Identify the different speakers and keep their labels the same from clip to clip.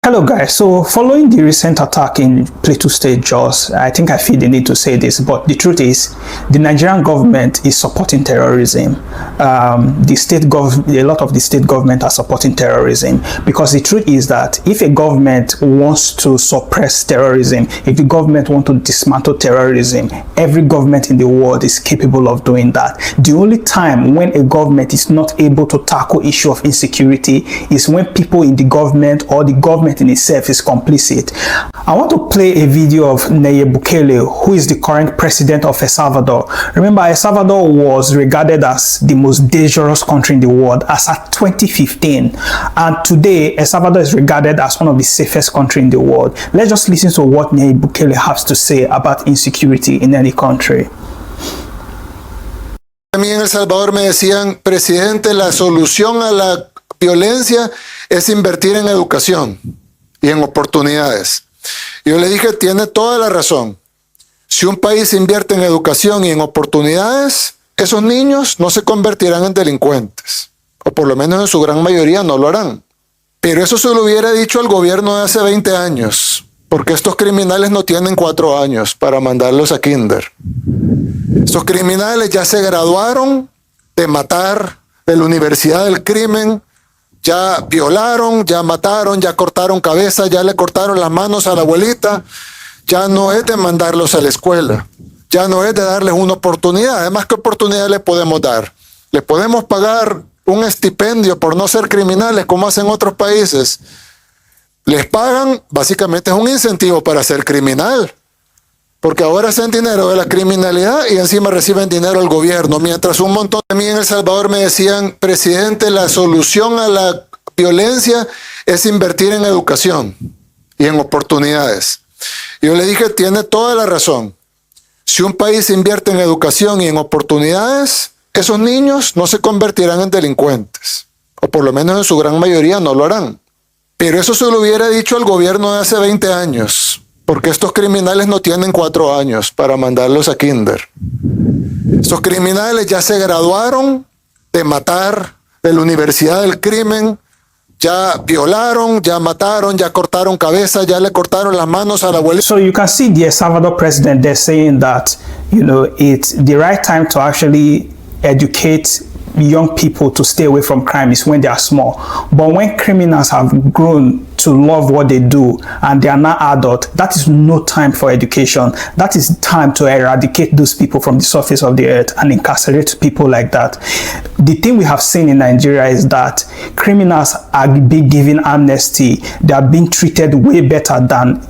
Speaker 1: Hello guys, so following the recent attack in Plateau State, Jos, I think I feel the need to say this, but the truth is the Nigerian government is supporting terrorism. A lot of the state government are supporting terrorism, because the truth is that if a government wants to suppress terrorism, if the government wants to dismantle terrorism, every government in the world is capable of doing that. The only time when a government is not able to tackle issue of insecurity is when people in the government or the government in itself is complicit. I want to play a video of Nayib Bukele, who is the current president of El Salvador. Remember, El Salvador was regarded as the most dangerous country in the world as at 2015, and today El Salvador is regarded as one of the safest countries in the world. Let's just listen to what Nayib Bukele has to say about insecurity in any country.
Speaker 2: A mí en El Salvador me decían, presidente, la solución a la violencia es invertir en educación y en oportunidades. Yo le dije, tiene toda la razón. Si un país invierte en educación y en oportunidades, esos niños no se convertirán en delincuentes, o por lo menos en su gran mayoría no lo harán. Pero eso se lo hubiera dicho al gobierno de hace 20 años, porque estos criminales no tienen 4 años para mandarlos a kinder. Estos criminales ya se graduaron de matar, de la Universidad del Crimen, ya violaron, ya mataron, ya cortaron cabeza, ya le cortaron las manos a la abuelita. Ya no es de mandarlos a la escuela, ya no es de darles una oportunidad. Además, ¿qué oportunidad le podemos dar? Le podemos pagar un estipendio por no ser criminales, como hacen otros países. Les pagan, básicamente es un incentivo para ser criminal, porque ahora hacen dinero de la criminalidad y encima reciben dinero del gobierno, mientras un montón de mí en El Salvador me decían, presidente, la solución a la violencia es invertir en educación y en oportunidades. Yo le dije, tiene toda la razón. Si un país invierte en educación y en oportunidades, esos niños no se convertirán en delincuentes, o por lo menos en su gran mayoría no lo harán. Pero eso se lo hubiera dicho al gobierno de hace 20 años, porque estos criminales no tienen 4 años para mandarlos a kinder. Estos criminales ya se graduaron de matar, de la Universidad del Crimen, ya violaron, ya mataron, ya cortaron cabeza, ya le cortaron las manos a la abuelita.
Speaker 1: So you can see the El Salvador president there saying that, it's the right time to actually educate young people to stay away from crime is when they are small. But when criminals have grown to love what they do and they are now adult, that is no time for education. That is time to eradicate those people from the surface of the earth and incarcerate people like that. The thing we have seen in Nigeria is that criminals are being given amnesty. They are being treated way better than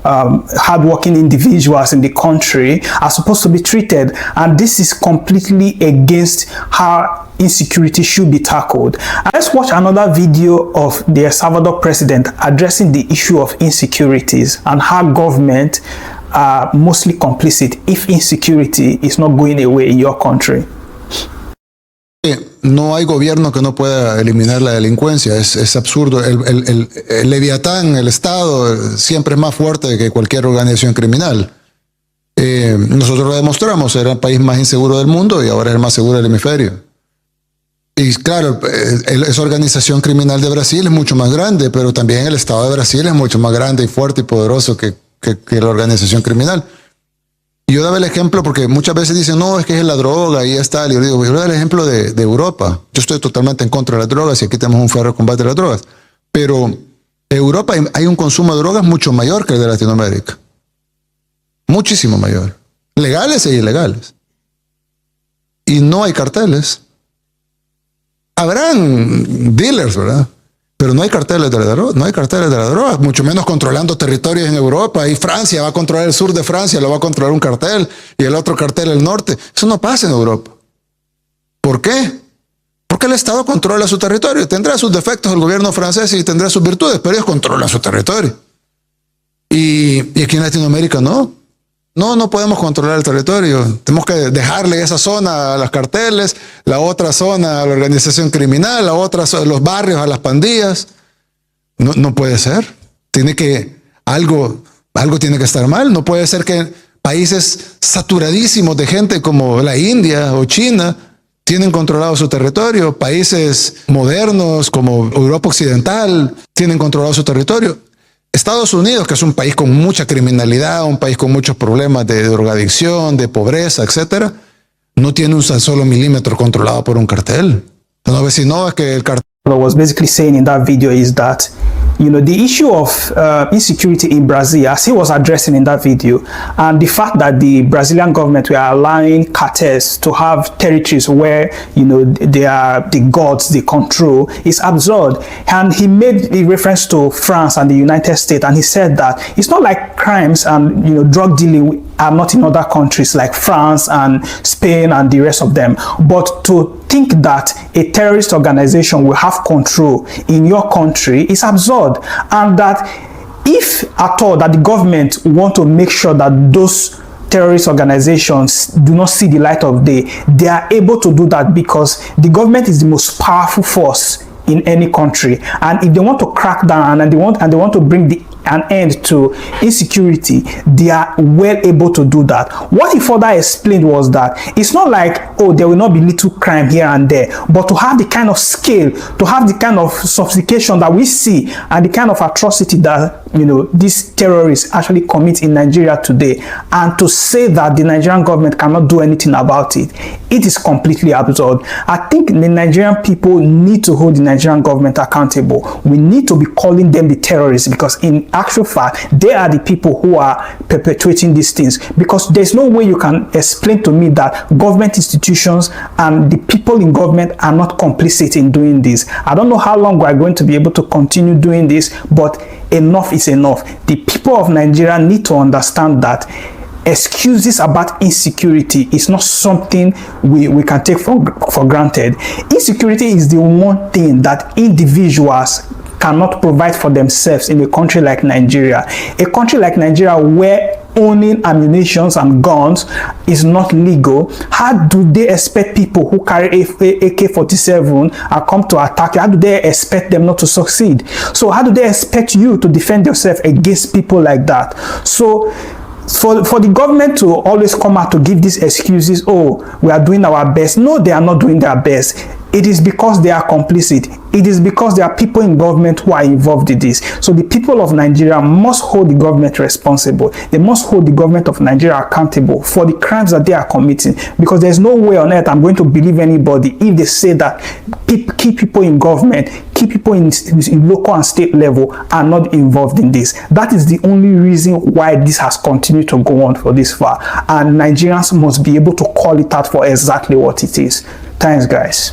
Speaker 1: hardworking individuals in the country are supposed to be treated, and this is completely against how insecurity should be tackled. And let's watch another video of the El Salvador president addressing the issue of insecurities and how government are mostly complicit if insecurity is not going away in your country.
Speaker 2: No hay gobierno que no pueda eliminar la delincuencia, es absurdo. El Leviatán, el Estado, siempre es más fuerte que cualquier organización criminal. Nosotros lo demostramos, era el país más inseguro del mundo y ahora es el más seguro del hemisferio. Y claro, esa organización criminal de Brasil es mucho más grande, pero también el Estado de Brasil es mucho más grande y fuerte y poderoso que la organización criminal. Y yo daba el ejemplo porque muchas veces dicen, no, es que es la droga y ya está. Y yo digo, yo daba el ejemplo de Europa. Yo estoy totalmente en contra de las drogas y aquí tenemos un ferro combate a las drogas. Pero en Europa hay un consumo de drogas mucho mayor que el de Latinoamérica. Muchísimo mayor. Legales e ilegales. Y no hay carteles. Habrán dealers, ¿verdad? Pero no hay carteles de la droga, no hay carteles de la droga, mucho menos controlando territorios en Europa. Y Francia va a controlar el sur de Francia, lo va a controlar un cartel, y el otro cartel el norte. Eso no pasa en Europa. ¿Por qué? Porque el Estado controla su territorio. Tendrá sus defectos el gobierno francés y tendrá sus virtudes, pero ellos controlan su territorio. Y aquí en Latinoamérica no. No podemos controlar el territorio. Tenemos que dejarle esa zona a los carteles, la otra zona a la organización criminal, la otra zona, los barrios a las pandillas. No puede ser. Algo tiene que estar mal. No puede ser que países saturadísimos de gente como la India o China tienen controlado su territorio. Países modernos como Europa Occidental tienen controlado su territorio. Estados Unidos, que es un país con mucha criminalidad, un país con muchos problemas de drogadicción, de pobreza, etcétera, no tiene un solo milímetro controlado por un cartel. Entonces, si no, es que el cartel
Speaker 1: was basically saying in that video is that, you know, the issue of insecurity in Brazil, as he was addressing in that video, and the fact that the Brazilian government were allowing cartels to have territories where, you know, they are the gods they control is absurd. And he made a reference to France and the United States, and he said that it's not like crimes and, you know, drug dealing are not in other countries like France and Spain and the rest of them, but to think that a terrorist organization will have control in your country is absurd. And that if at all that the government want to make sure that those terrorist organizations do not see the light of day, they are able to do that because the government is the most powerful force in any country. And if they want to crack down and they want to bring an end to insecurity, they are well able to do that. What he further explained was that it's not like, oh, there will not be little crime here and there, but to have the kind of scale, to have the kind of sophistication that we see and the kind of atrocity that, you know, these terrorists actually commit in Nigeria today, and to say that the Nigerian government cannot do anything about it, it is completely absurd. I think the Nigerian people need to hold the Nigerian government accountable. We need to be calling them the terrorists, because in actual fact, they are the people who are perpetuating these things, because there's no way you can explain to me that government institutions and the people in government are not complicit in doing this. I don't know how long we're going to be able to continue doing this, but enough is enough. The people of Nigeria need to understand that excuses about insecurity is not something we can take for granted. Insecurity is the one thing that individuals cannot provide for themselves in a country like Nigeria. A country like Nigeria where owning ammunition and guns is not legal. How do they expect people who carry AK-47 and come to attack you? How do they expect them not to succeed? So how do they expect you to defend yourself against people like that? So for the government to always come out to give these excuses, oh, we are doing our best. No, they are not doing their best. It is because they are complicit. It is because there are people in government who are involved in this. So the people of Nigeria must hold the government responsible. They must hold the government of Nigeria accountable for the crimes that they are committing. Because there's no way on earth I'm going to believe anybody if they say that key people in government, key people in local and state level are not involved in this. That is the only reason why this has continued to go on for this far. And Nigerians must be able to call it out for exactly what it is. Thanks, guys.